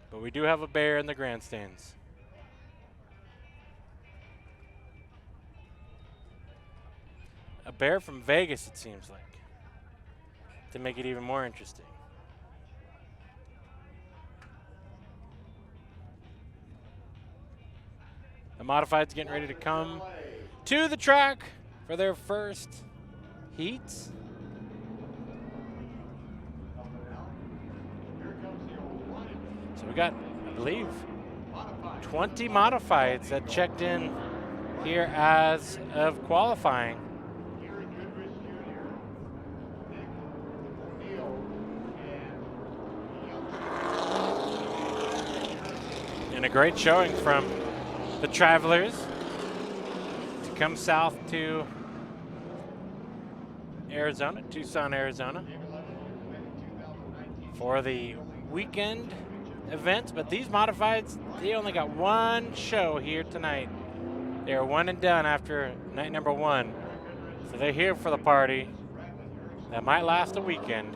But we do have a bear in the grandstands. A bear from Vegas, it seems like, to make it even more interesting. The modifieds getting ready to come to the track for their first heats. So we got, I believe, 20 modifieds that checked in here as of qualifying. And a great showing from the Travelers to come south to Arizona, Tucson, Arizona, for the weekend events. But these modifieds, they only got one show here tonight. They are one and done after night number one. So they're here for the party that might last a weekend.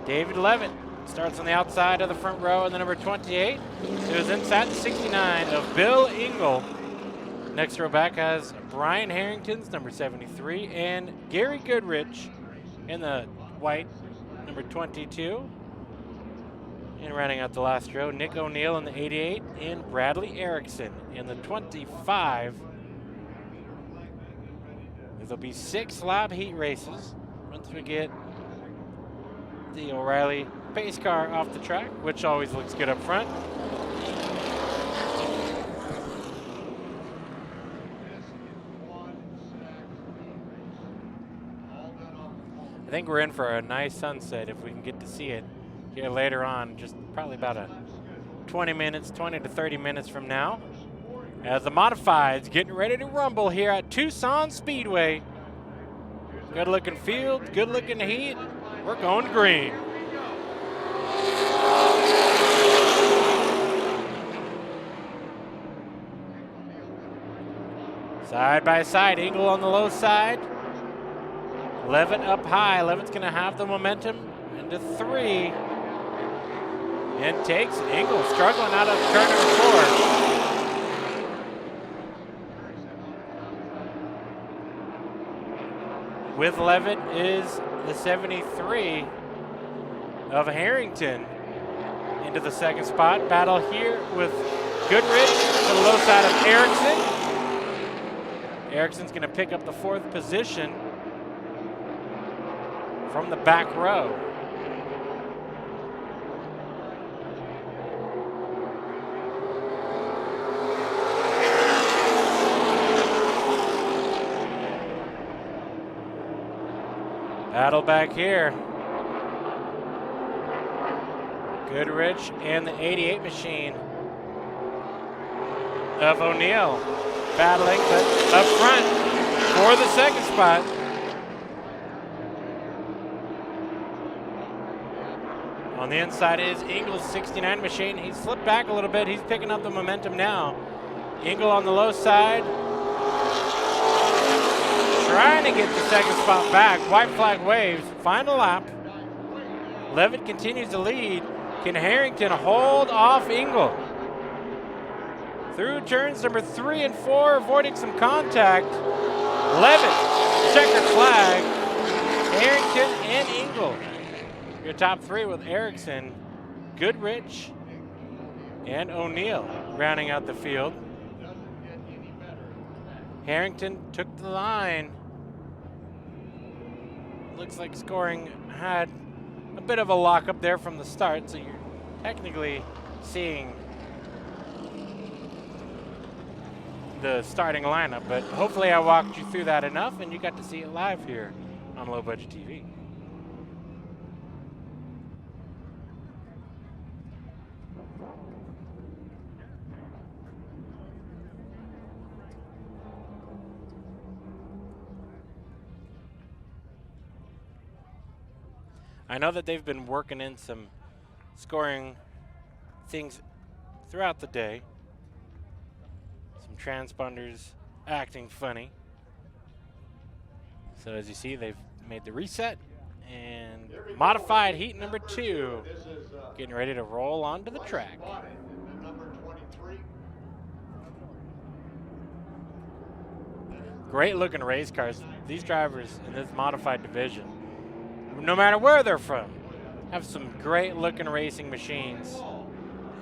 David Levitt starts on the outside of the front row in the number 28. It was inside the 69 of Bill Engel. Next row back has Brian Harrington's number 73 and Gary Goodrich in the white number 22. And rounding out the last row, Nick O'Neill in the 88 and Bradley Erickson in the 25. There'll be 6 lab heat races once we get the O'Reilly pace car off the track, which always looks good up front. I think we're in for a nice sunset if we can get to see it here later on, just probably about a 20 to 30 minutes from now, as the modifieds getting ready to rumble here at Tucson Speedway. Good looking field, good looking heat. We're going green. Side by side, Engel on the low side. Levitt up high. Levitt's going to have the momentum into 3. And takes Engel struggling out of turn number 4. With Levitt is the 73 of Harrington into the second spot. Battle here with Goodrich to the low side of Erickson. Erickson's going to pick up the 4th position from the back row. Battle back here. Goodrich and the 88 machine of O'Neill battling, but up front for the second spot. On the inside is Engel's 69 machine. He slipped back a little bit. He's picking up the momentum now. Engel on the low side, trying to get the second spot back. White flag waves. Final lap. Levitt continues to lead. Can Harrington hold off Engel? Through turns number 3 and 4, avoiding some contact. Levitt, checkered flag. Harrington and Engel. Your top 3 with Erickson, Goodrich, and O'Neill rounding out the field. Harrington took the line. Looks like scoring had a bit of a lockup there from the start, so you're technically seeing the starting lineup, but hopefully I walked you through that enough and you got to see it live here on Low Budget TV. I know that they've been working in some scoring things throughout the day. Some transponders acting funny. So as you see, they've made the reset And modified heat number 2 getting ready to roll onto the track. Great looking race cars. These drivers in this modified division, no matter where they're from, have some great looking racing machines.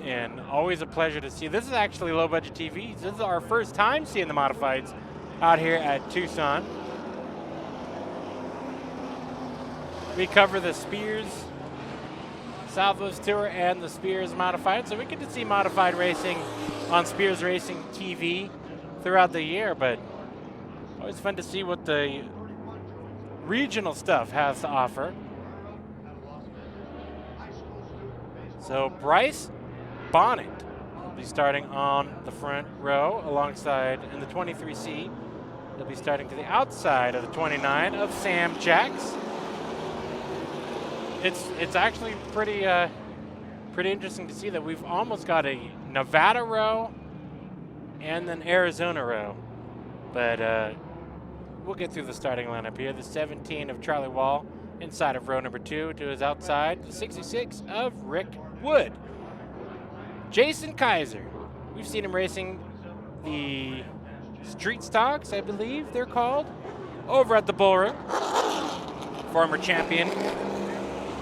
And always a pleasure to see. This is actually low budget TV. This is our first time seeing the modifieds out here at Tucson. We cover the Spears Southwest Tour and the Spears Modified, so we get to see modified racing on Spears Racing TV throughout the year, but always fun to see what the regional stuff has to offer. So Bryce Bonnet will be starting on the front row alongside in the 23C. He'll be starting to the outside of the 29 of Sam Jacks. It's actually pretty interesting to see that we've almost got a Nevada row and an Arizona row, but we'll get through the starting lineup here. The 17 of Charlie Wall inside of row number 2 to his outside. The 66 of Rick Wood. Jason Kaiser. We've seen him racing the Street Stocks, I believe they're called, over at the Bullring. Former champion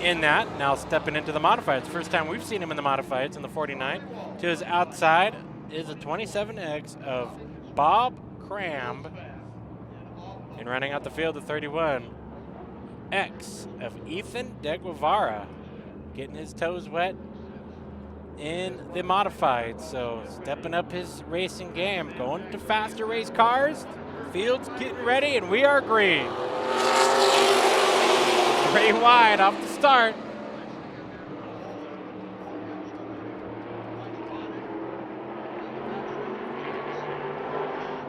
in that, now stepping into the modifieds. First time we've seen him in the modifieds in the 49. To his outside is a 27X of Bob Cramb. And running out the field, the 31X of Ethan De Guevara, getting his toes wet in the modified. So stepping up his racing game, going to faster race cars. Field's getting ready, and we are green. Pretty wide off the start.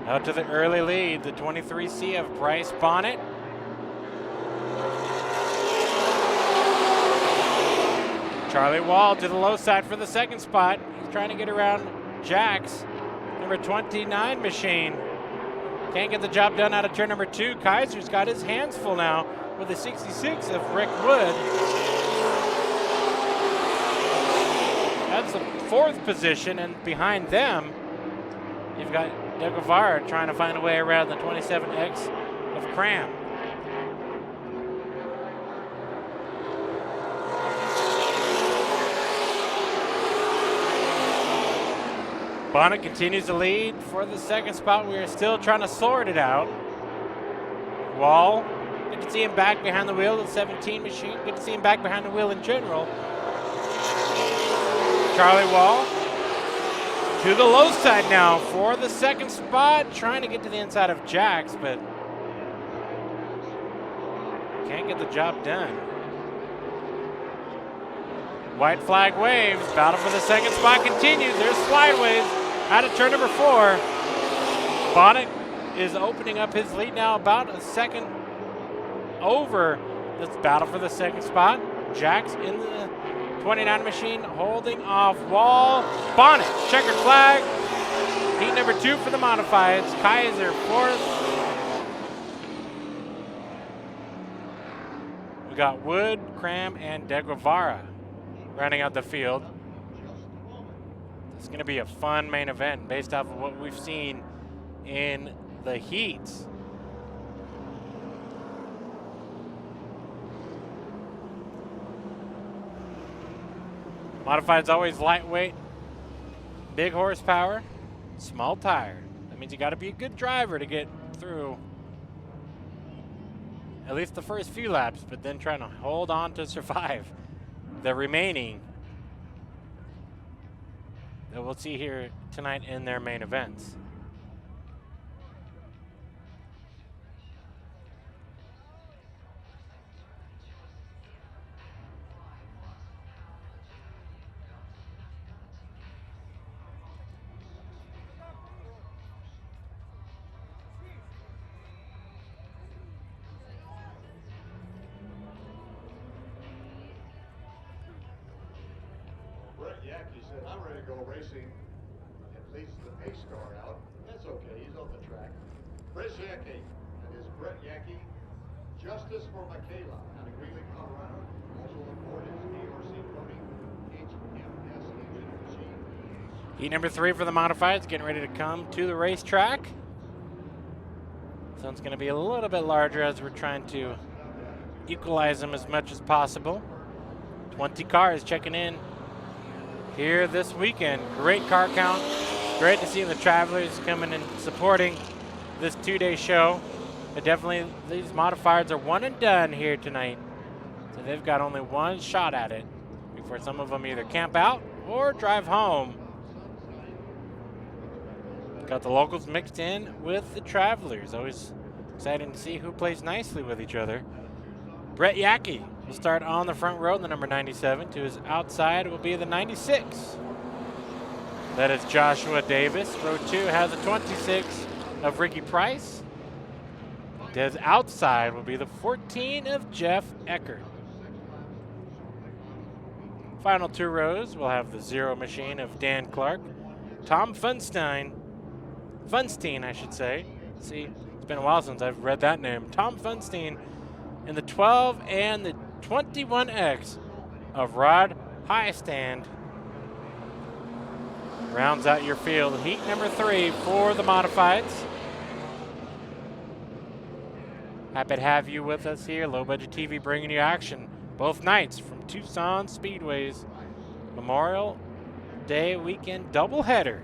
Out to the early lead, the 23C of Bryce Bonnet. Charlie Wall to the low side for the second spot. He's trying to get around Jack's number 29 machine. Can't get the job done out of turn number 2. Kaiser's got his hands full now with the 66 of Rick Wood. That's the 4th position, and behind them, you've got De Guevara trying to find a way around the 27X of Cram. Bonnet continues to lead for the second spot. We are still trying to sort it out. Wall, good to see him back behind the wheel of the 17 machine. Good to see him back behind the wheel in general. Charlie Wall to the low side now for the second spot, trying to get to the inside of Jax, but can't get the job done. White flag waves. Battle for the second spot continues. There's slideways out of turn number 4. Bonnet is opening up his lead now about a second over this battle for the second spot. Jax in the 29 machine holding off Wall. Bonnet, checkered flag. Heat number 2 for the modifieds. Kaiser 4th. We got Wood, Cram, and De Guevara running out the field. It's going to be a fun main event based off of what we've seen in the heats. Modified's always lightweight, big horsepower, small tire. That means you got to be a good driver to get through at least the first few laps, but then trying to hold on to survive the remaining that we'll see here tonight in their main events. He said, I'm ready to go racing, and leads the pace car out. That's okay, he's on the track. Brett Yackey, that is Brett Yackey, Justice for Michaela out of Greeley, Colorado. Also aboard is ARC Loading HMS engine machine. Heat number 3 for the modifieds, getting ready to come to the racetrack. So it's going to be a little bit larger as we're trying to equalize them as much as possible. 20 cars checking in here this weekend. Great car count. Great to see the travelers coming and supporting this 2-day show. But definitely these modifiers are one and done here tonight. So they've got only one shot at it before some of them either camp out or drive home. Got the locals mixed in with the travelers. Always exciting to see who plays nicely with each other. Brett Yackey will start on the front row, the number 97. To his outside will be the 96. That is Joshua Davis. Row 2 has a 26 of Ricky Price. His outside will be the 14 of Jeff Eckert. Final 2 rows will have the 0 machine of Dan Clark. Tom Funstein, I should say. See, it's been a while since I've read that name. Tom Funstein in the 12 and the 21X of Rod Highstand. Rounds out your field. Heat number 3 for the modifieds. Happy to have you with us here. Low Budget TV bringing you action both nights from Tucson Speedway's Memorial Day weekend doubleheader.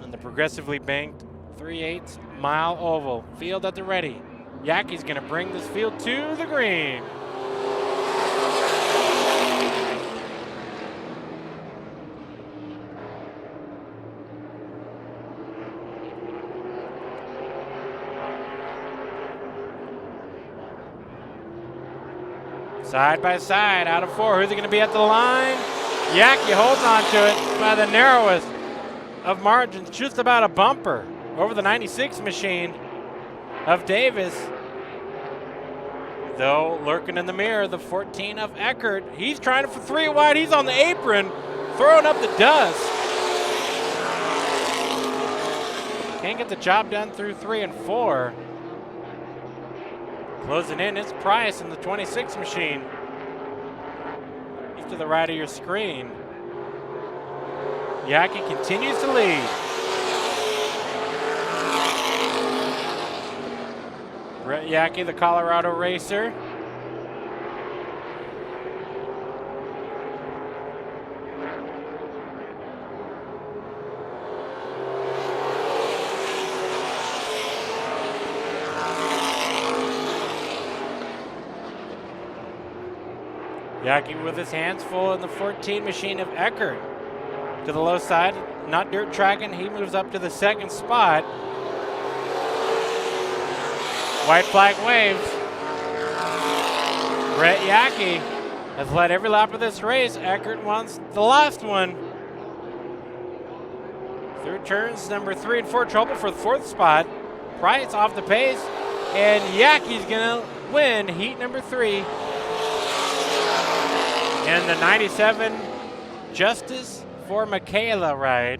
The progressively banked 3/8 mile oval. Field at the ready. Yackey's going to bring this field to the green. Side by side, out of 4. Who's it going to be at the line? Yackey holds on to it by the narrowest of margins, just about a bumper over the 96 machine of Davis. Though lurking in the mirror, the 14 of Eckert. He's trying for 3 wide. He's on the apron, throwing up the dust. Can't get the job done through 3 and 4. Closing in, it's Price in the 26 machine. He's to the right of your screen. Yackey continues to lead. Brett Yackey, the Colorado racer. Yackey with his hands full in the 14 machine of Eckert. To the low side, not dirt tracking. He moves up to the 2nd spot. White flag waves. Brett Yackey has led every lap of this race. Eckert wants the last one. Through turns number 3 and 4, trouble for the 4th spot. Price off the pace, and Yackey's gonna win heat number 3 in the 97 Justice for Michaela ride.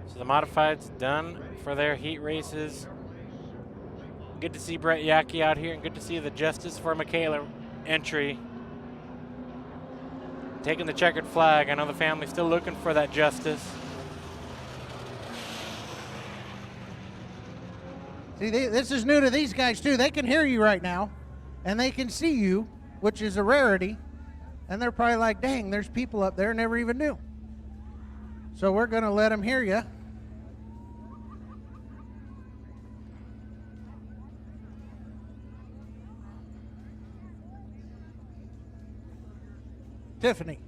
So the modifieds done for their heat races. Good to see Brett Yackey out here, and good to see the Justice for Michaela entry. Taking the checkered flag. I know the family's still looking for that Justice. See, this is new to these guys too. They can hear you right now, and they can see you, which is a rarity. And they're probably like, dang, there's people up there, never even knew. So we're going to let them hear you. Tiffany.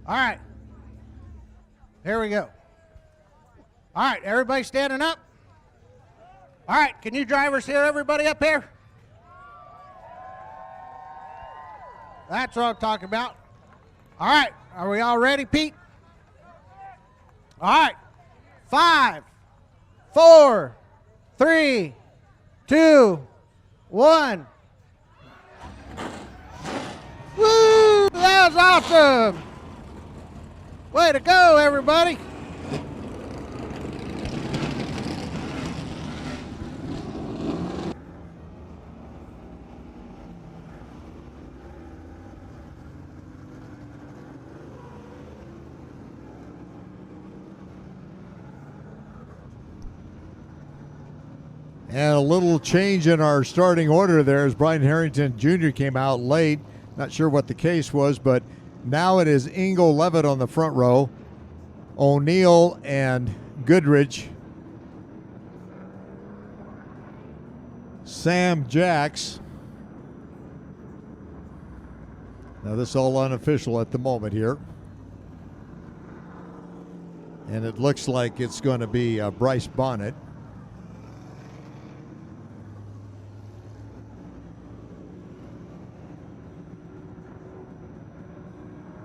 All right. Here we go. All right, everybody standing up. All right, can you drivers hear everybody up here? That's what I'm talking about. All right, are we all ready, Pete? All right, 5, 4, 3, 2, 1. Woo! was awesome. Way to go, everybody. And a little change in our starting order there as Brian Harrington Jr. came out late. Not sure what the case was, but now it is Ingle Levitt on the front row, O'Neill and Goodrich, Sam Jacks. Now this is all unofficial at the moment here. And it looks like it's going to be Bryce Bonnet.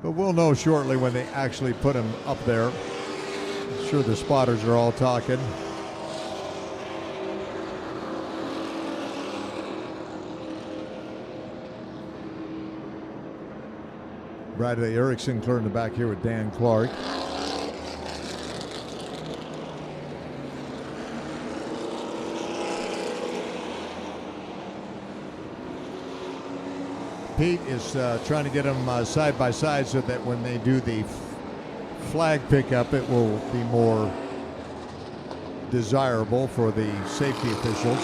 But we'll know shortly when they actually put him up there. I'm sure the spotters are all talking. Bradley Erickson clearing the back here with Dan Clark. Pete is trying to get them side by side so that when they do the flag pickup, it will be more desirable for the safety officials.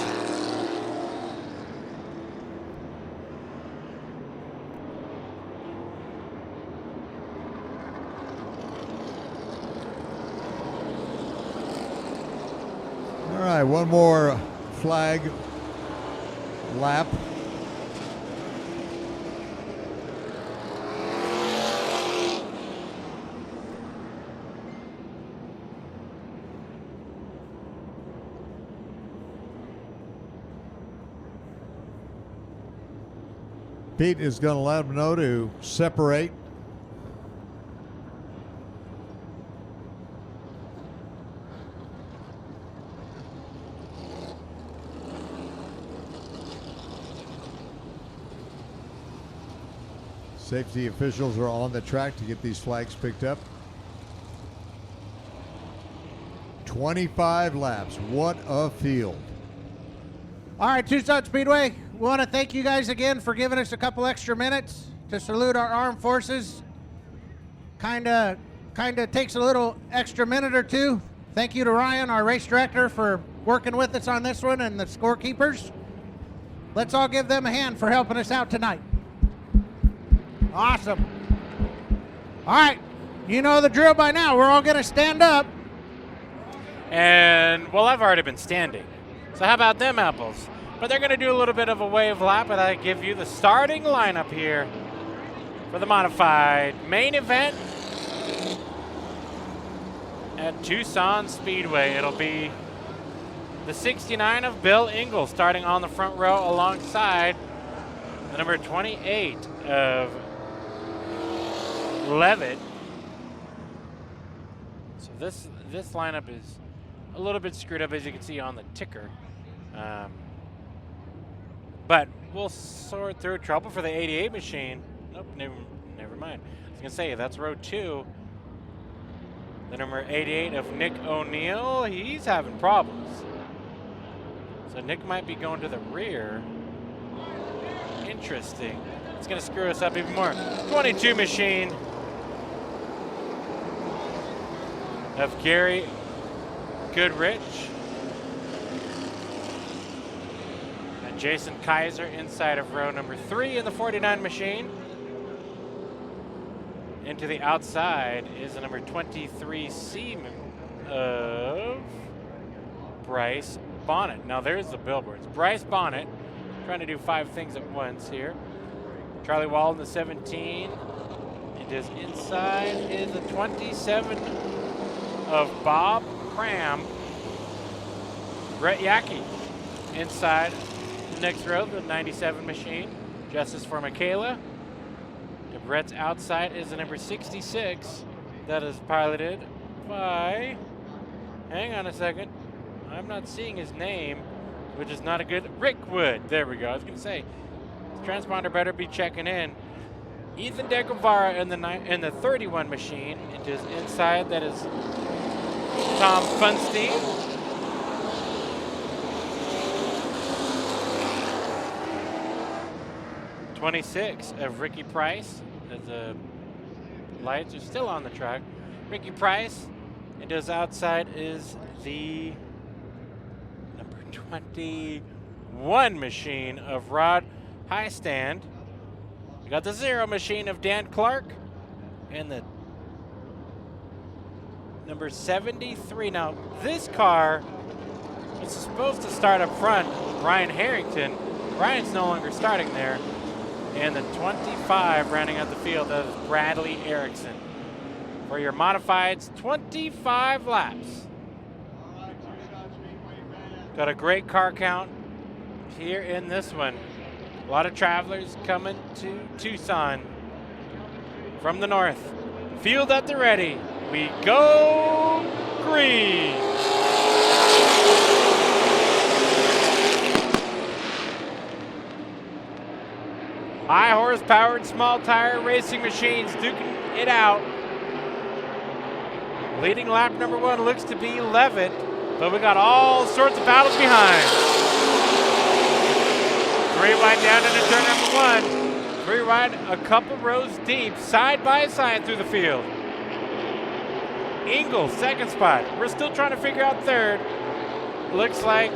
All right, one more flag lap. Pete is going to let them know to separate. Safety officials are on the track to get these flags picked up. 25 laps. What a field. All right, Tucson Speedway, we want to thank you guys again for giving us a couple extra minutes to salute our armed forces. Kind of takes a little extra minute or two. Thank you to Ryan, our race director, for working with us on this one, and the scorekeepers. Let's all give them a hand for helping us out tonight. Awesome. All right, you know the drill by now. We're all going to stand up. And, well, I've already been standing. So how about them apples? But they're going to do a little bit of a wave lap, and I give you the starting lineup here for the modified main event at Tucson Speedway. It'll be the 69 of Bill Ingle starting on the front row alongside the number 28 of Levitt. So this lineup is a little bit screwed up, as you can see on the ticker. But we'll sort through. Trouble for the 88 machine. Nope, never mind. I was going to say, that's row 2. The number 88 of Nick O'Neill, he's having problems. So Nick might be going to the rear. Interesting. It's going to screw us up even more. 22 machine of Gary Goodrich. And Jason Kaiser inside of row number 3 in the 49 machine. Into the outside is the number 23C of Bryce Bonnet. Now there's the billboards. Bryce Bonnet trying to do 5 things at once here. Charlie Walden, the 17. And his inside is the 27 of Bob Cram. Brett Yackey inside the next row, the 97 machine. Justice for Michaela. To Brett's outside is the number 66 that is piloted by, hang on a second, I'm not seeing his name, which is not a good, Rick Wood. There we go. I was going to say, the transponder better be checking in. Ethan De Guevara in the 31 machine, and just inside that is Tom Funstein. '26 of Ricky Price, as the lights are still on the track. Ricky Price, and just outside is the number 21 machine of Rod Highstand. We got the 0 machine of Dan Clark, and the number 73. Now, this car was supposed to start up front with Brian Harrington. Brian's no longer starting there. And the 25 rounding out the field of Bradley Erickson. For your modifieds, 25 laps. Got a great car count here in this one. A lot of travelers coming to Tucson from the north. Field at the ready. We go green. High horsepower and small tire racing machines duking it out. Leading lap number 1 looks to be Levitt, but we got all sorts of battles behind. 3 wide down into turn number 1. 3 wide, a couple rows deep, side by side through the field. Engel, second spot. We're still trying to figure out third. Looks like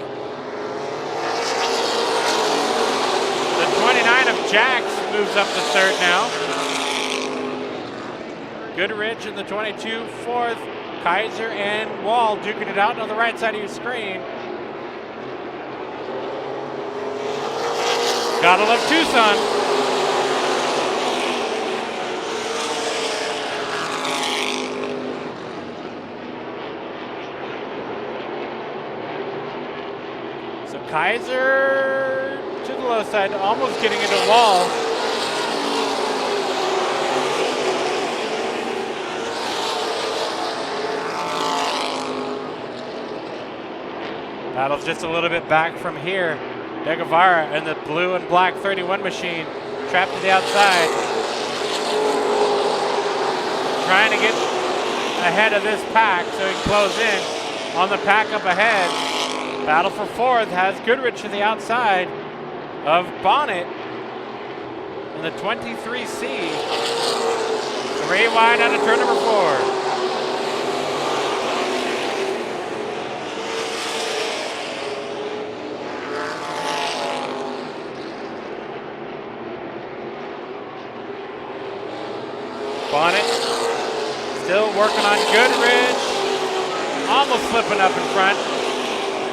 the 29 of Jax moves up to third now. Goodrich in the 22, fourth. Kaiser and Wall duking it out on the right side of your screen. Gotta love Tucson. So Kaiser to the low side, almost getting into Wall. Battle's just a little bit back from here. De Guevara and the blue and black 31 machine trapped to the outside. Trying to get ahead of this pack so he can close in on the pack up ahead. Battle for fourth has Goodrich to the outside of Bonnet in the 23C. 3 wide out of turn number 4. Bonnet still working on Goodrich. Almost slipping up in front.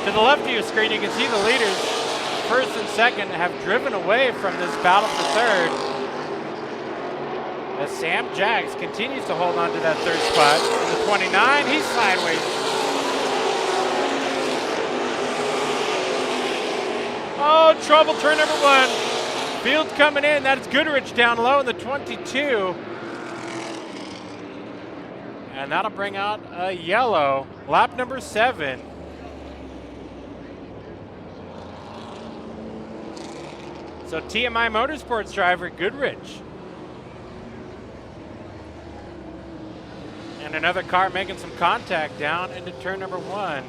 To the left of your screen, you can see the leaders, first and second, have driven away from this battle for third. As Sam Jags continues to hold on to that third spot. In the 29, he's sideways. Oh, trouble, turn number 1. Field coming in, that's Goodrich down low in the 22. And that'll bring out a yellow. Lap number 7. So TMI Motorsports driver Goodrich. And another car making some contact down into turn number 1.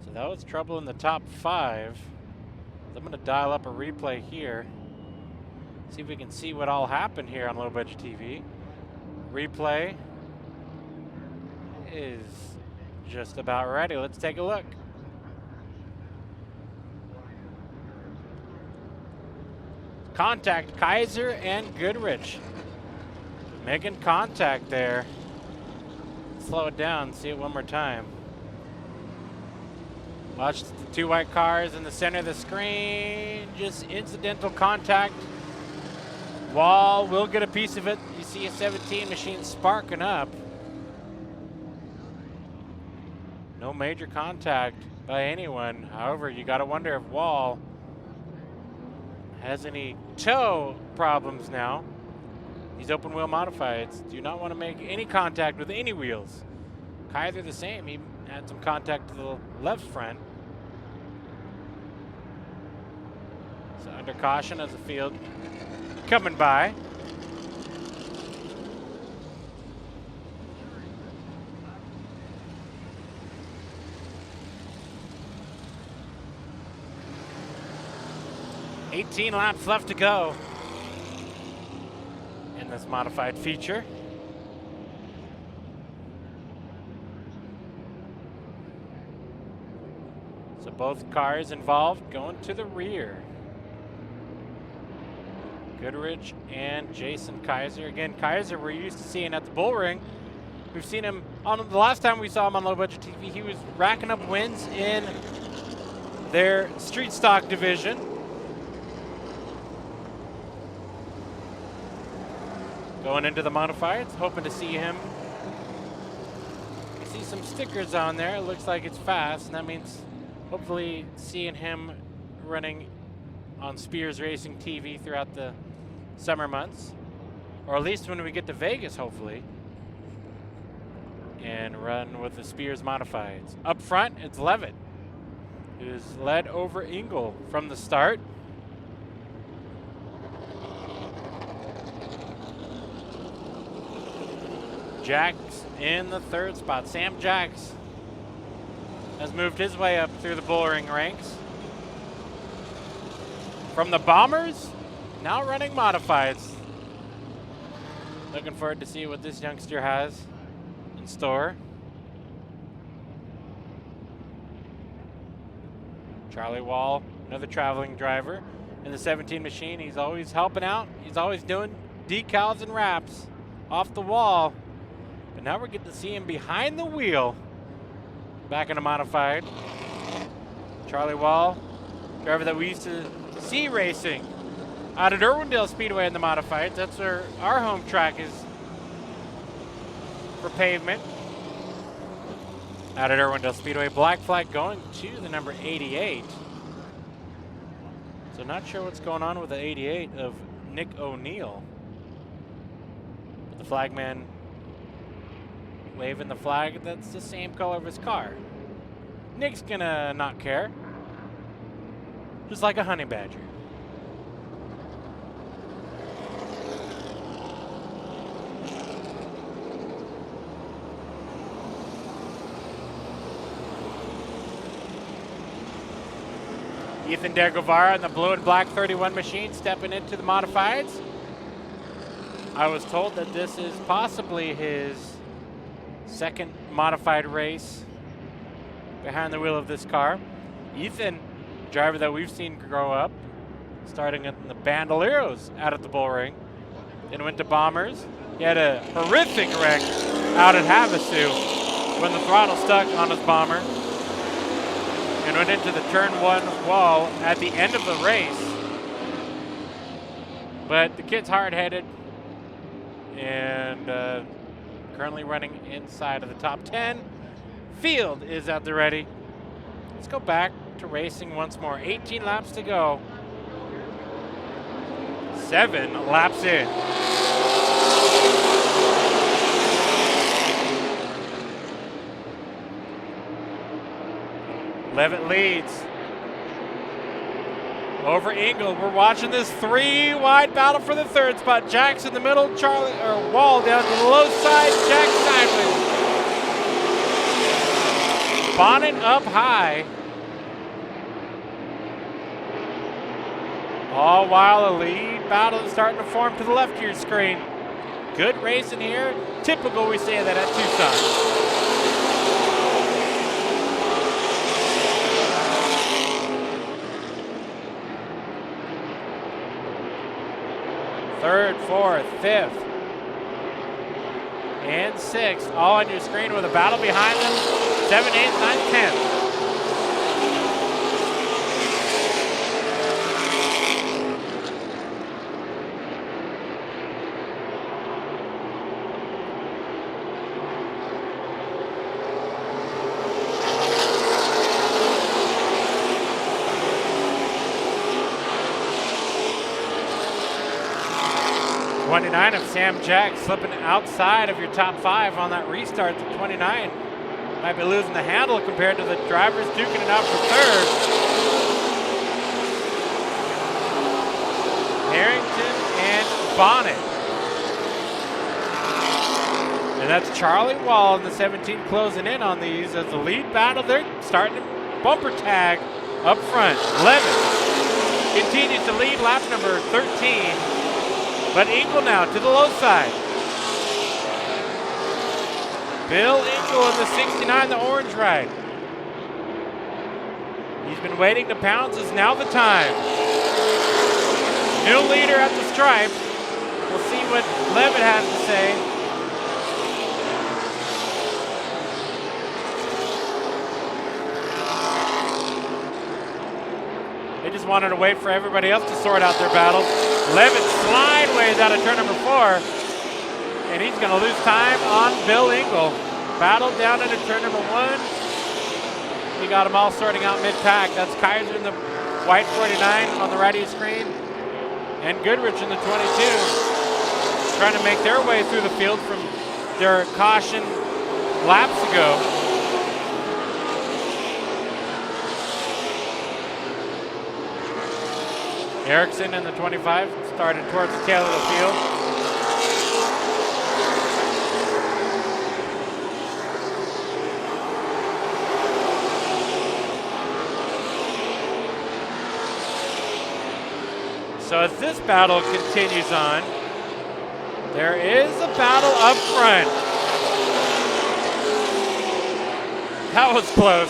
So that was trouble in the top 5. I'm going to dial up a replay here. See if we can see what all happened here on Low Budget TV. Replay is just about ready. Let's take a look. Contact, Kaiser and Goodrich. Making contact there. Slow it down, see it one more time. Watch the 2 white cars in the center of the screen. Just incidental contact. Wall will get a piece of it. You see a 17 machine sparking up. No major contact by anyone. However, you got to wonder if Wall has any toe problems now. These open wheel modifieds do not want to make any contact with any wheels. Kaiser the same. He had some contact to the left front. So under caution as the field coming by. $18 laps left to go in this modified feature. So both cars involved going to the rear. Goodrich and Jason Kaiser. Again, Kaiser we're used to seeing at the Bull Ring. We've seen him on the last time we saw him on Low Budget TV. He was racking up wins in their street stock division. Going into the modifieds, hoping to see him. I see some stickers on there. It looks like it's fast, and that means hopefully seeing him running on Spears Racing TV throughout the summer months, or at least when we get to Vegas, hopefully, and run with the Spears modifieds. Up front, it's Levitt, who's led over Engel from the start. Jacks in the third spot. Sam Jacks has moved his way up through the Bull Ring ranks. From the Bombers, now running modifieds. Looking forward to see what this youngster has in store. Charlie Wall, another traveling driver in the 17 machine. He's always helping out. He's always doing decals and wraps off the wall. But now we're getting to see him behind the wheel, back in a modified. Charlie Wall, driver that we used to see racing out at Irwindale Speedway in the modifieds. That's where our home track is for pavement. Out at Irwindale Speedway. Black flag going to the number 88. So not sure what's going on with the 88 of Nick O'Neill. But the flagman waving the flag that's the same color of his car. Nick's gonna not care. Just like a honey badger. Ethan De Guevara in the blue and black 31 machine stepping into the modifieds. I was told that this is possibly his second modified race behind the wheel of this car. Ethan, driver that we've seen grow up, starting in the Bandoleros out at the Bull Ring, then went to Bombers. He had a horrific wreck out at Havasu when the throttle stuck on his Bomber and went into the turn one wall at the end of the race. But the kid's hard-headed and currently running inside of the top 10. Field is at the ready. Let's go back to racing once more. 18 laps to go. 7 laps in. Levitt leads over Engel. We're watching this 3-wide battle for the third spot. Jack's in the middle, Wall down to the low side, Jack sideways. Bonnet up high. All while a lead battle is starting to form to the left of your screen. Good racing here. Typical, we say that at Tucson. Third, fourth, fifth, and sixth, all on your screen with a battle behind them. 7, 8, 9, 10. Of Sam Jack slipping outside of your top 5 on that restart to 29. Might be losing the handle compared to the drivers duking it out for third. Bonnet. And that's Charlie Wall in the 17 closing in on these as the lead battle. They're starting to bumper tag up front. Levitt continues to lead lap number 13. But Engel now to the low side. Bill Engel in the 69, the orange ride. He's been waiting to pounce. Is now the time. New leader at the stripe. We'll see what Levitt has to say. They just wanted to wait for everybody else to sort out their battles. Levitt slideways out of turn number 4. And he's going to lose time on Bill Engel. Battle down into turn number 1. We got them all sorting out mid-pack. That's Kaiser in the white 49 on the right of your screen. And Goodrich in the 22. Trying to make their way through the field from their caution laps ago. Erickson in the 25 started towards the tail of the field. So as this battle continues on, there is a battle up front. That was close.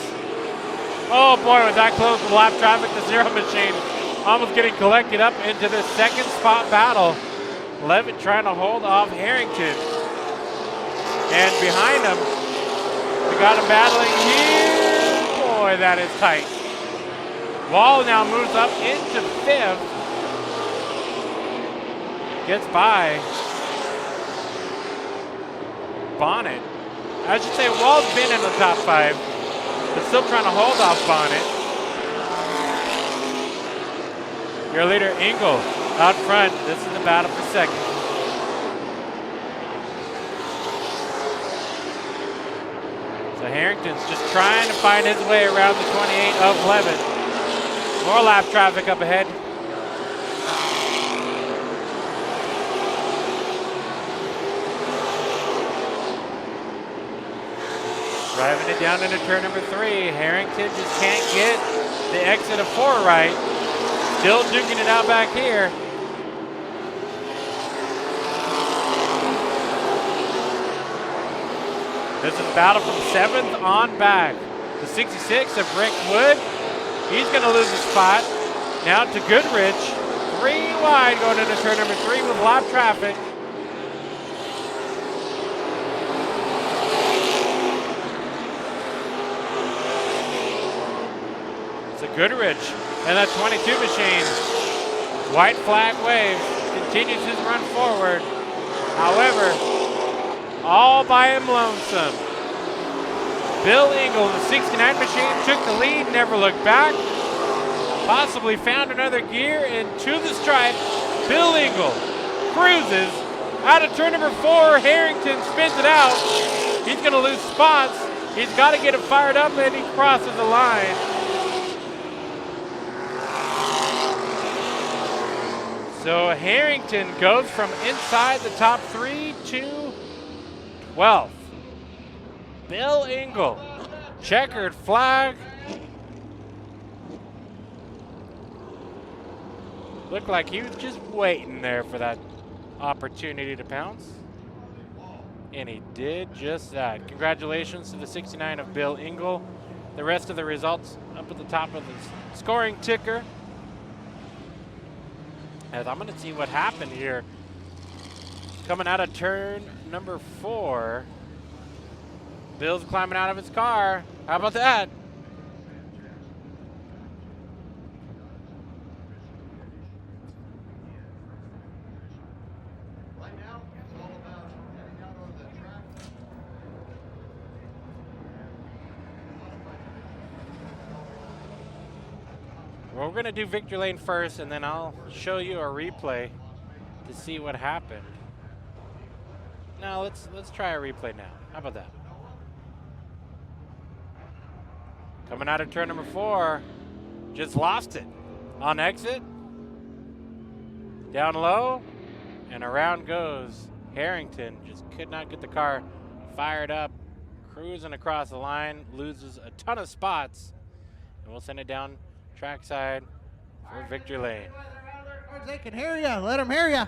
Oh boy, was that close with lap traffic. The zero machine almost getting collected up into the second spot battle. Levitt trying to hold off Harrington. And behind him, we got him battling here. Boy, that is tight. Wall now moves up into 5th. Gets by Bonnet. I should say Wall's been in the top 5, but still trying to hold off Bonnet. Your leader, Engel, out front. This is the battle for second. So Harrington's just trying to find his way around the 28 of Levitt. More lap traffic up ahead. Driving it down into turn number 3. Harrington just can't get the exit of 4 right. Still duking it out back here. This is battle from 7th on back. The 66 of Rick Wood. He's going to lose a spot. Now to Goodrich. 3 wide going into turn number 3 with lap traffic. Goodrich and that 22 machine. White flag wave continues his run forward. However, all by him lonesome. Bill Engel, the 69 machine, took the lead, never looked back. Possibly found another gear into the stripe. Bill Engel cruises out of turn number 4. Harrington spins it out. He's going to lose spots. He's got to get it fired up and he crosses the line. So Harrington goes from inside the top 3 to 12th. Bill Engel, checkered flag. Looked like he was just waiting there for that opportunity to pounce. And he did just that. Congratulations to the 69 of Bill Engel. The rest of the results up at the top of the scoring ticker. As I'm going to see what happened here. Coming out of turn number 4. Bill's climbing out of his car. How about that? Right now, it's all about heading out on the track. Well, we're going to do victory lane first, and then I'll show you a replay to see what happened. Now, let's try a replay now. How about that? Coming out of turn number 4, just lost it on exit. Down low, And around goes Harrington. Just could not get the car fired up. Cruising across the line. Loses a ton of spots. And we'll send it down trackside for victory lane. They can hear you. Let them hear you.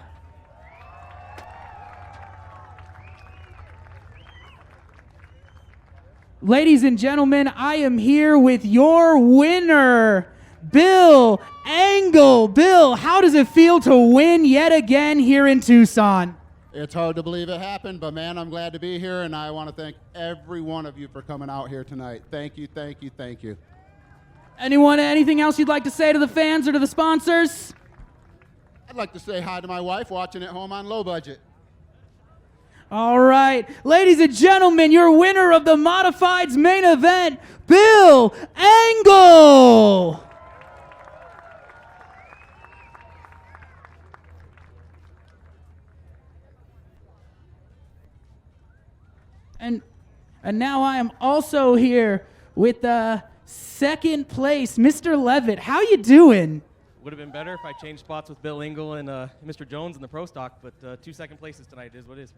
Ladies and gentlemen, I am here with your winner, Bill Engel. Bill, how does it feel to win yet again here in Tucson? It's hard to believe it happened, but man, I'm glad to be here, and I want to thank every one of you for coming out here tonight. Thank you, thank you, thank you. Anything else you'd like to say to the fans or to the sponsors? I'd like to say hi to my wife watching at home on low budget. All right. Ladies and gentlemen, your winner of the Modifieds main event, Bill Engel. And now I am also here with the second place, Mr. Levitt. How you doing? Would have been better if I changed spots with Bill Engel and Mr. Jones in the pro stock, but 2 second places tonight is what it is.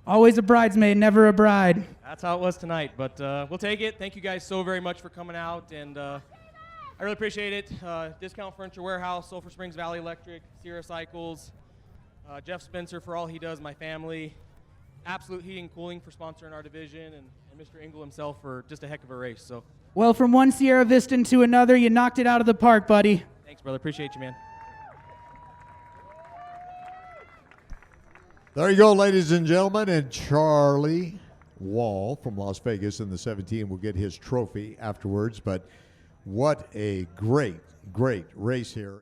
Always a bridesmaid, never a bride. That's how it was tonight, but we'll take it. Thank you guys so very much for coming out, and I really appreciate it. Discount Furniture Warehouse, Sulphur Springs Valley Electric, Sierra Cycles, Jeff Spencer for all he does, my family, Absolute Heating and Cooling for sponsoring our division, and Mr. Engel himself for just a heck of a race. So, well, from one Sierra Vista to another, you knocked it out of the park, buddy. Thanks, brother. Appreciate you, man. There you go, ladies and gentlemen, and Charlie Wall from Las Vegas in the 17 will get his trophy afterwards. But what a great, great race here.